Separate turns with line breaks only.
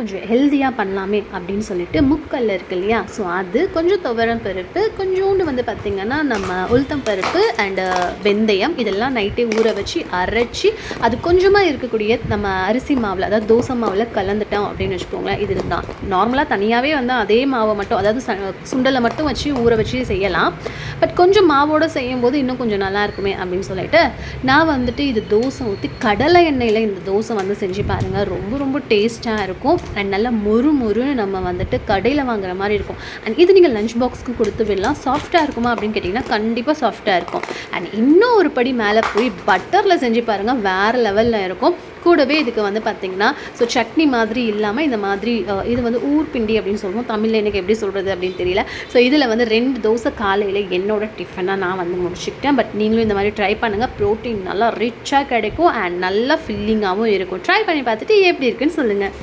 கொஞ்சம் ஹெல்த்தியாக பண்ணலாமே அப்படின்னு சொல்லிட்டு முக்கல்ல இருக்குது இல்லையா, ஸோ அது கொஞ்சம் துவரம் பருப்பு, கொஞ்சோண்டு வந்து பார்த்திங்கன்னா நம்ம உளுத்தம் பருப்பு அண்டு வெந்தயம் இதெல்லாம் நைட்டே ஊற வச்சு அரைச்சி அது கொஞ்சமாக இருக்கக்கூடிய நம்ம அரிசி மாவில், அதாவது தோசை மாவில் கலந்துட்டோம் அப்படின்னு வச்சுக்கோங்களேன். இது தான் நார்மலாக தனியாகவே வந்து அதே மாவை மட்டும், அதாவது சுண்டலை மட்டும் வச்சு ஊற வச்சு செய்யலாம். பட் கொஞ்சம் மாவோடு செய்யும்போது இன்னும் கொஞ்சம் நல்லா இருக்குமே அப்படின்னு சொல்லிட்டு நான் வந்துட்டு இது தோசை ஊற்றி கடலை எண்ணெயில் இந்த தோசை வந்து செஞ்சு பாருங்கள். ரொம்ப ரொம்ப டேஸ்ட்டாக இருக்கும் அண்ட் நல்லா மொறுன்னு நம்ம வந்துட்டு கடையில் வாங்குற மாதிரி இருக்கும். அண்ட் இது நீங்கள் லஞ்ச் பாக்ஸ்க்கு கொடுத்து விடலாம். சாஃப்டாக இருக்குமா அப்படின்னு கேட்டிங்கன்னா கண்டிப்பாக சாஃப்டாக இருக்கும். அண்ட் இன்னும் ஒரு படி மேலே போய் பட்டரில் செஞ்சு பாருங்கள், வேறு லெவலில் இருக்கும். கூடவே இதுக்கு வந்து பார்த்திங்கன்னா ஸோ சட்னி மாதிரி இல்லாமல் இந்த மாதிரி இது வந்து ஊர்பிண்டி அப்படின்னு சொல்லுவோம். தமிழில் எனக்கு எப்படி சொல்கிறது அப்படின்னு தெரியல. ஸோ இதில் வந்து 2 தோசை காலையில் என்னோட டிஃபனாக நான் வந்து முடிச்சுக்கிட்டேன். பட் நீங்களும் இந்த மாதிரி ட்ரை பண்ணுங்கள். ப்ரோட்டீன் நல்லா ரிச்சாக கிடைக்கும் அண்ட் நல்லா ஃபில்லிங்காகவும் இருக்கும். ட்ரை பண்ணி பார்த்துட்டு எப்படி இருக்குன்னு சொல்லுங்கள்.